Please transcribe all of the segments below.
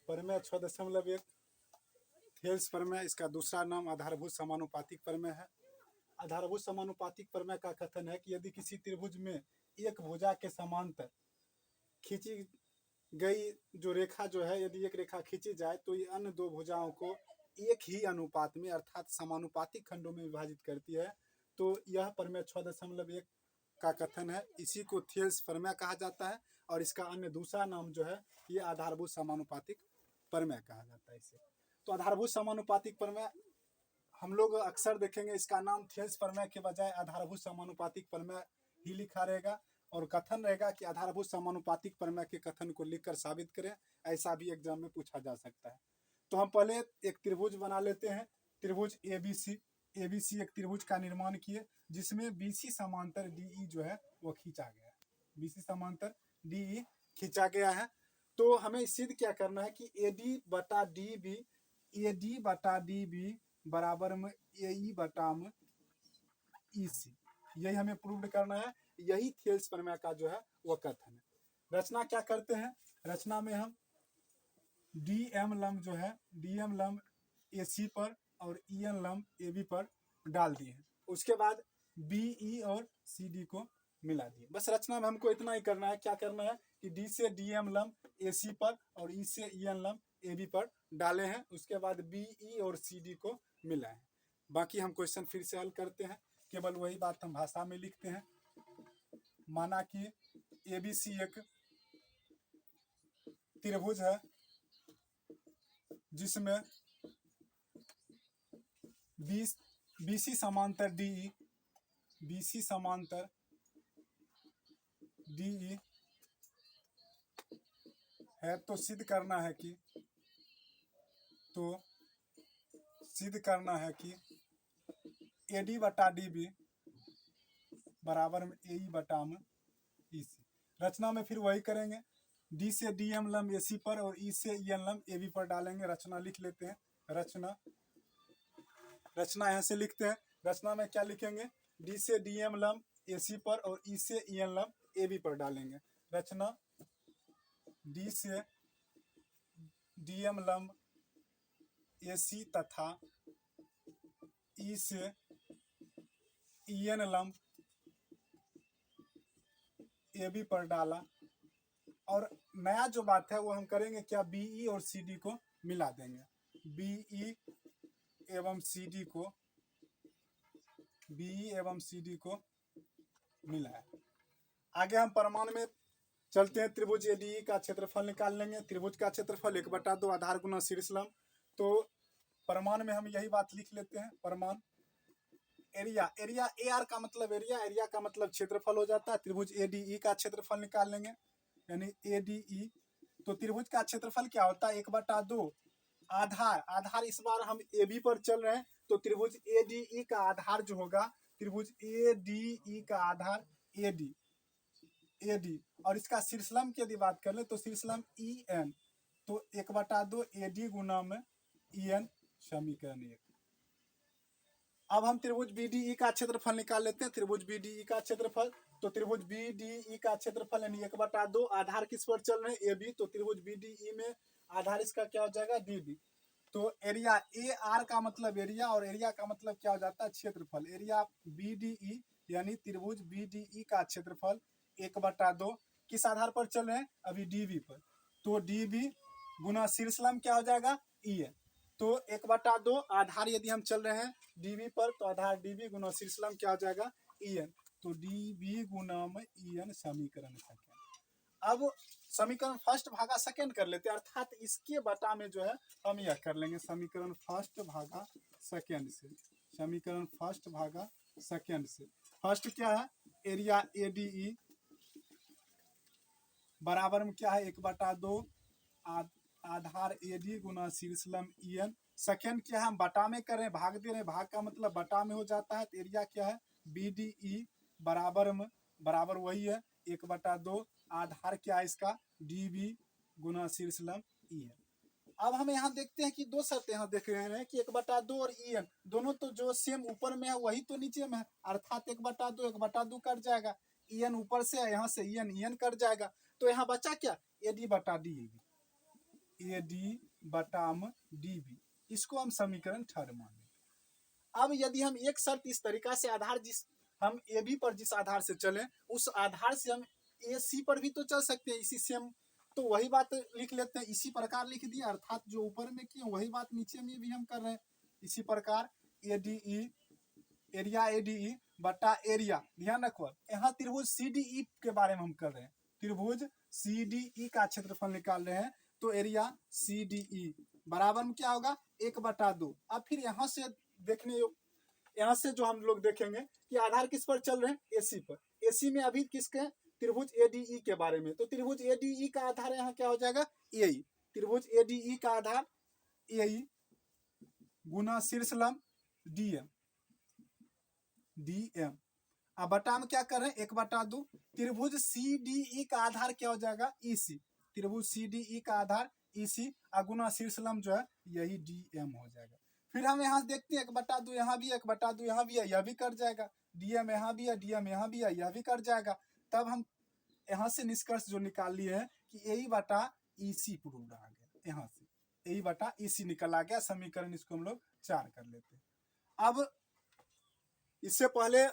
प्रमेय 6.1 थेल्स प्रमेय, इसका दूसरा नाम आधारभूत समानुपातिक प्रमेय है। आधारभूत समानुपातिक प्रमेय का कथन है कि यदि किसी त्रिभुज में एक भुजा के समांतर खींची गई जो रेखा जो है, यदि एक रेखा खींची जाए तो ये अन्य दो भुजाओं को एक ही अनुपात में अर्थात समानुपातिक खंडों में विभाजित करती है, तो यह प्रमेय 6.1 का कथन है। इसी को थेल्स प्रमेय कहा जाता है और इसका अन्य दूसरा नाम जो है ये आधारभूत समानुपातिक प्रमेय कहा जाता है इसे। तो आधारभूत समानुपातिक प्रमेय हम लोग अक्सर देखेंगे, इसका नाम थेल्स प्रमेय के बजाय आधारभूत समानुपातिक प्रमेय ही लिखा रहेगा और कथन रहेगा कि आधारभूत समानुपातिक प्रमेय के कथन को लिखकर साबित करें, ऐसा भी एग्जाम में पूछा जा सकता है। तो हम पहले एक त्रिभुज बना लेते हैं, त्रिभुज एबीसी। एबीसी एक त्रिभुज का निर्माण किए जिसमें बीसी समांतर डीई जो है वो खींचा गया है, बीसी समांतर डीई खींचा गया है। तो हमें सिद्ध क्या करना है कि एडी बटा डी बी बराबर में एई बटा में ईसी, यही हमें प्रूव करना है। यही थेल्स प्रमेय का जो है वो कथन है। रचना क्या करते हैं, रचना में हम डीएम लंब जो है, डीएम लंब एसी पर और ईएन लंब एबी पर डाल दिए हैं। उसके बाद बीई और सीडी को मिला दिए। बस रचना में हमको इतना ही करना है। क्या करना है कि डी से डीएम लंब एसी पर और ई से ईएन लंब एबी पर डाले हैं, उसके बाद बीई और सीडी को मिलाएं। बाकी हम क्वेश्चन फिर से हल करते हैं, केवल वही बात हम भाषा में लिखते हैं। माना कि एबीसी एक त्रिभुज है जिसमें बीसी समांतर डीई, बीसी समांतर डीई है। तो सिद्ध करना है कि एडी बटा डीबी बराबर में एई बटा में ईसी। रचना में फिर वही करेंगे, डी से डीएम लंब एसी पर और ई से ईएन लंब एबी पर डालेंगे। रचना लिख लेते हैं, रचना यहाँ से लिखते हैं। रचना में क्या लिखेंगे, डी से डीएम लंब एसी पर और ई से ईएन लंब एबी पर डालेंगे। रचना डी से डीएम लंब एसी तथा ई से ईएन लंब एबी पर डाला। और नया जो बात है वो हम करेंगे क्या, बीई और सीडी को मिला देंगे। बीई एवं सीडी को मिलाया। आगे हम प्रमाण में चलते हैं। त्रिभुज एडीई का क्षेत्रफल निकाल लेंगे। त्रिभुज का क्षेत्रफल 1/2 आधार गुना शीर्ष लंब। तो प्रमाण में हम यही बात लिख लेते हैं। प्रमाण एरिया, एरिया ए आर का मतलब एरिया, एरिया का मतलब क्षेत्रफल हो जाता है। त्रिभुज एडीई का क्षेत्रफल निकाल लेंगे, यानी एडीई। तो त्रिभुज का क्षेत्रफल क्या होता है, 1/2 आधार। आधार इस बार हम एबी पर चल रहे हैं, तो त्रिभुज एडीई का आधार जो होगा, त्रिभुज एडीई का आधार एडी और इसका शीर्षलंब की यदि बात कर ले तो शीर्षलंब ई एन। तो 1/2 एडी गुना में ई एन, समीकरण 1। अब हम त्रिभुज बीडीई का क्षेत्रफल निकाल लेते हैं। त्रिभुज बीडीई का क्षेत्रफल, तो त्रिभुज बीडीई का क्षेत्रफल यानी 1/2 आधार किस पर चल रहे हैं, एबी। तो त्रिभुज बीडीई में आधार इसका क्या हो जाएगा, डीबी। तो एरिया ए आर का मतलब एरिया और एरिया का मतलब क्या हो जाता है, क्षेत्रफल। एरिया बीडीई यानी त्रिभुज बीडीई का क्षेत्रफल 1/2 किस आधार पर चल रहे हैं, अभी डीबी पर। तो डीबी गुना शीर्षलंब क्या हो जाएगा, ई एन। तो 1/2 आधार यदि हम चल रहे हैं डीबी पर, तो आधार डीबी गुना शीर्षलंब क्या हो जाएगा, ई एन। तो डीबी गुना में ई एन, समीकरण सेकंड। अब समीकरण फर्स्ट भागा सेकंड कर लेते हैं, अर्थात इसके बटा में जो है हम यह कर लेंगे समीकरण फर्स्ट भागा सेकंड से। समीकरण फर्स्ट भागा सेकंड से फर्स्ट क्या है, एरिया एडीई बराबर में क्या है, 1/2 आधार एडी गुना शीर्षलंब ई एन। सेकेंड क्या है, हम बटा में कर रहे हैं, भाग दे रहे हैं, भाग का मतलब बटा में हो जाता है। तो एरिया क्या है, बीडीई बराबर में, बराबर वही है 1/2 आधार क्या है इसका, डीबी गुना शीर्षलंब ई एन। अब हम यहाँ देखते हैं कि दो शर्त यहाँ देख रहे हैं कि 1/2 और ई एन दोनों तो जो सेम ऊपर में है वही तो नीचे में है, अर्थात 1/2 1/2 कट जाएगा। EN ऊपर से यहाँ से EN कट जाएगा, तो यहाँ बचा क्या, AD बटा DAB, AD बटा DB। इसको हम समीकरण 3 मानेंगे। अब यदि हम एक शर्त इस तरीका से आधार जिस हम AB पर जिस आधार से चले उस आधार से हम AC पर भी तो चल सकते हैं, इसी से हम तो वही बात लिख लेते हैं, इसी प्रकार लिख दिया, अर्थात जो ऊपर में किए वही बात नीचे में भी हम कर रहे हैं। इसी प्रकार ADE एरिया ADE बटा एरिया, ध्यान रखो यहाँ त्रिभुज CDE के बारे में हम कर रहे हैं, त्रिभुज CDE का क्षेत्रफल निकाल रहे हैं, तो एरिया CDE बराबर में क्या होगा 1/2। अब फिर यहाँ से देखने यहाँ से जो हम लोग देखेंगे कि आधार किस पर चल रहे हैं, AC पर। AC में अभी किसके, त्रिभुज ADE के बारे में, तो त्रिभुज ADE का आधार यहाँ क्या हो जाएगा AE, त्रिभुज ADE का आधार AE गुना शीर्ष लंब DM। अब बटा में क्या कर रहे हैं 1/2। त्रिभुज CDE का आधार क्या हो जाएगा EC, त्रिभुज CDE का आधार EC गुना शीर्ष लंब जो है यही DM हो जाएगा। फिर हम यहाँ देखते हैं 1/2 यहाँ भी 1/2 यहाँ भी है, यह भी कट जाएगा, DM यहाँ भी है, DM यहाँ भी है, यह भी कट जाएगा। तब हम यहाँ से निष्कर्ष जो निकाल लिए हैं कि AE बटा EC प्रूव आ गया, यहाँ से AE बटा EC निकल आ गया। समीकरण इसको हम लोग 4 कर लेते हैं। अब इससे पहले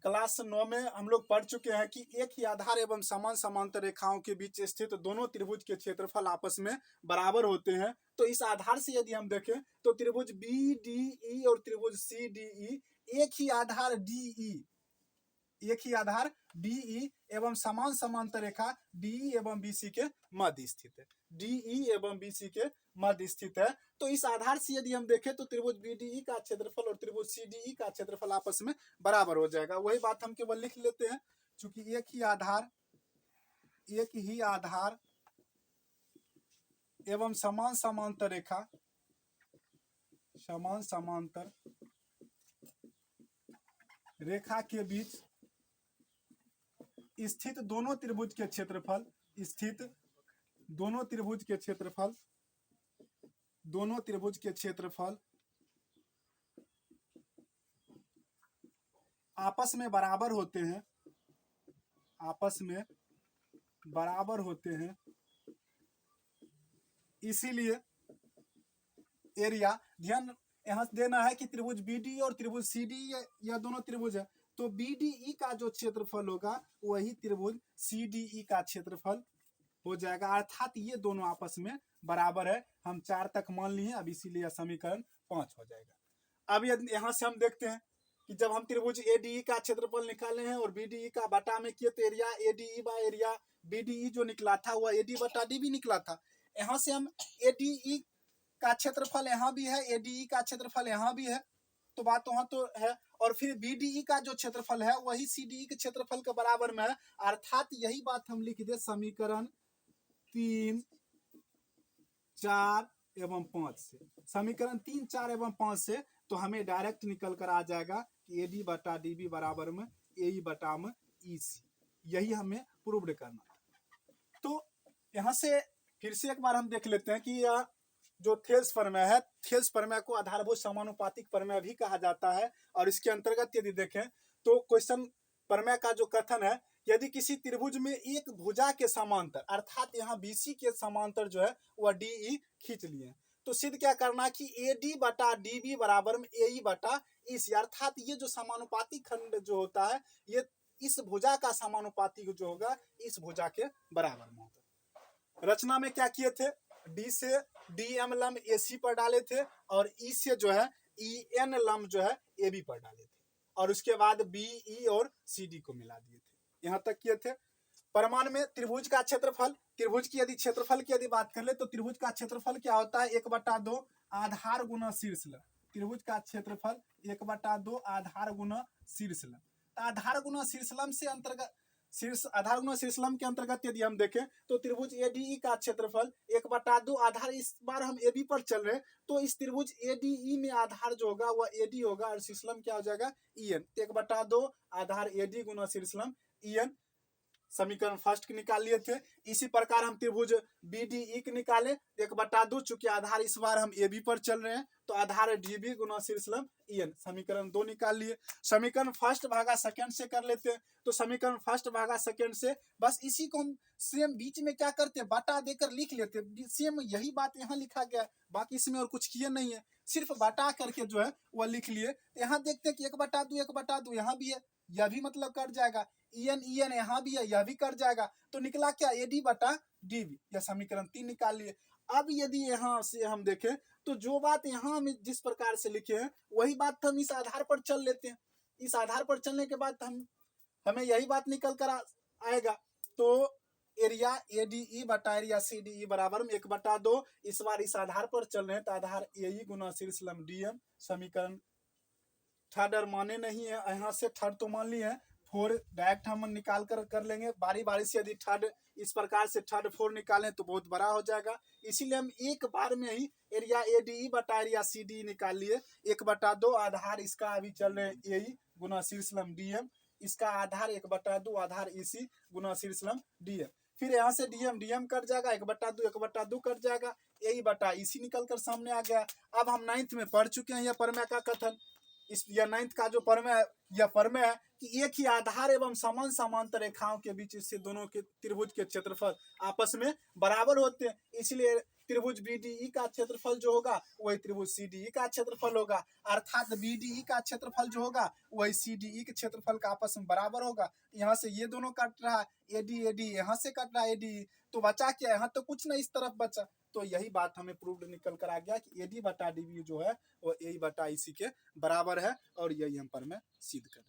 क्लास 9 में हम लोग पढ़ चुके हैं कि एक ही आधार एवं समान समांतर रेखाओं के बीच स्थित दोनों त्रिभुज के क्षेत्रफल आपस में बराबर होते हैं। तो इस आधार से यदि हम देखें तो त्रिभुज BDE और त्रिभुज CDE एक ही आधार DE, एक ही आधार DE एवं समान समांतर रेखा DE एवं BC के मध्य स्थित है, DE एवं BC के मध्य स्थित है। तो इस आधार से यदि हम देखें तो त्रिभुज BDE का क्षेत्रफल और त्रिभुज CDE का क्षेत्रफल आपस में बराबर हो जाएगा। वही बात हम केवल लिख लेते हैं, क्योंकि एक ही आधार एवं समान समांतर रेखा, समान समांतर रेखा के बीच स्थित दोनों त्रिभुज के क्षेत्रफल, स्थित दोनों त्रिभुज के क्षेत्रफल, दोनों त्रिभुज के क्षेत्रफल आपस में बराबर होते हैं, आपस में बराबर होते हैं। इसीलिए एरिया, ध्यान यहाँ देना है कि त्रिभुज BDE और त्रिभुज CDE यह दोनों त्रिभुज है, तो BDE का जो क्षेत्रफल होगा वही त्रिभुज CDE का क्षेत्रफल हो जाएगा, अर्थात ये दोनों आपस में बराबर है। हम 4 तक मान लिए, अब इसीलिए समीकरण 5 हो जाएगा। अब यहाँ से हम देखते हैं कि जब हम त्रिभुज ADE का क्षेत्रफल निकाले हैं और BDE का बटा में किए तो area ADE by area BDE जो निकला था वह AD बटा DB निकला था। यहाँ से हम ADE का क्षेत्रफल यहाँ भी है, ADE का क्षेत्रफल यहाँ भी है, तो बात वहां तो है, और फिर BDE का जो क्षेत्रफल है वही CDE के क्षेत्रफल के बराबर में है, अर्थात यही बात हम लिख दे समीकरण 3, 4 एवं 5 से। समीकरण 3, 4 एवं 5 से तो हमें डायरेक्ट निकल कर आ जाएगा कि AD बटा DB बराबर में AE बटा में EC, यही हमें प्रूव करना था। तो यहाँ से फिर से एक बार हम देख लेते हैं कि यह जो थेल्स प्रमेय है, थेल्स प्रमेय को आधारभूत समानुपातिक प्रमेय भी कहा जाता है। और इसके अंतर्गत यदि देखें तो क्वेश्चन प्रमेय का जो कथन है, यदि किसी त्रिभुज में एक भुजा के समांतर, अर्थात यहाँ BC के समांतर जो है वह DE खींच लिए, तो सिद्ध क्या करना कि AD बटा DB बराबर में AE बटा EC, अर्थात ये जो समानुपातिक खंड जो होता है ये इस भुजा का समानुपातिक जो होगा इस भुजा के बराबर में होगा। रचना में क्या किए थे, D से DM लंब AC पर डाले थे और E से जो है EN लंब जो है AB पर डाले थे, और उसके बाद BE और CD को मिला दिए थे। यहाँ तक किए थे। परिमाण में त्रिभुज का क्षेत्रफल, त्रिभुज की यदि क्षेत्रफल की यदि बात कर ले तो त्रिभुज का क्षेत्रफल क्या होता है 1/2 आधार गुना शीर्ष लंब। त्रिभुज का क्षेत्रफल 1/2 आधार गुना शीर्ष लंब। आधार गुना शीर्ष लंब से अंतर्गत आधार गुना शीर्ष लंब के अंतर्गत यदि हम देखें तो त्रिभुज ADE का क्षेत्रफल 1/2 आधार, इस बार हम AB पर चल रहे हैं तो इस त्रिभुज ADE में आधार जो होगा वह AD होगा और शीर्ष लंब क्या हो जाएगा EN। 1/2 आधार AD गुना शीर्ष लंब EN, समीकरण फर्स्ट की निकाल लिए थे। इसी प्रकार हम त्रिभुज BDE की निकाले 1/2, चूंकि आधार इस बार हम AB पर चल रहे हैं तो आधार है DB गुना शीर्षलंब EN। समीकरण 2 निकाल लिए। समीकरण फर्स्ट भागा सेकंड से कर लेते हैं। तो समीकरण फर्स्ट भागा सेकंड से बस इसी को हम सेम बीच में क्या करते हैं, बटा देकर लिख लेते हैं। सेम यही बात यहाँ लिखा गया है, बाकी इसमें और कुछ किए नहीं है, सिर्फ बटा करके जो है वह लिख लिए। यहाँ देखते हैं कि 1/2 यहाँ भी है, यह भी मतलब कट जाएगा। EN यहाँ भी है, यह भी कट जाएगा। तो निकला क्या, AD/DB। यह समीकरण 3 निकाल लिए। अब यदि यहाँ से हम देखें तो जो बात यहाँ हम जिस प्रकार से लिखे हैं वही बात हम इस आधार पर चल लेते हैं। इस आधार पर चलने के बाद हमें यही बात निकल कर आएगा। तो एरिया ADE बटा एरिया CDE बराबर में 1/2। इस बार इस आधार पर चल रहे हैं तो आधार AE गुना शीर्षलंब DM। समीकरण थर्ड और माने नहीं है, यहाँ से थर्ड तो मान लिए हैं, 4 डायरेक्ट हम निकाल कर लेंगे। बारी बारी से यदि थर्ड इस प्रकार से थर्ड 4 निकालें तो बहुत बड़ा हो जाएगा, इसीलिए हम एक बार में ही एरिया ADE बटा एरिया CDE निकाल लिए। 1/2 आधार इसका अभी चल रहे हैं AE गुना शीर्षलंब DM, इसका आधार 1/2 आधार EC गुना शीर्षलंब DM। फिर यहाँ से DM कट जाएगा, 1/2 कट जाएगा, AE बटा EC निकल कर सामने आ गया। अब हम 9th में पढ़ चुके हैं यह प्रमेय का कथन। इस यह 9th का जो प्रमेय है, यह प्रमेय है कि एक ही आधार एवं समान समांतर रेखाओं के बीच से दोनों के त्रिभुज के क्षेत्रफल आपस में बराबर होते हैं। इसलिए त्रिभुज BDE का क्षेत्रफल जो होगा वही त्रिभुज CDE का क्षेत्रफल होगा, अर्थात BDE का क्षेत्रफल जो होगा वही CDE के क्षेत्रफल का आपस में बराबर होगा। यहाँ से ये दोनों कट रहा है, AD यहाँ से कट रहा है ADE, तो बचा क्या, यहाँ तो कुछ नहीं इस तरफ बचा। तो यही बात हमें प्रूव्ड निकल कर आ गया कि AD/DB जो है वो AE/EC के बराबर है, और यही हम पर में सिद्ध कर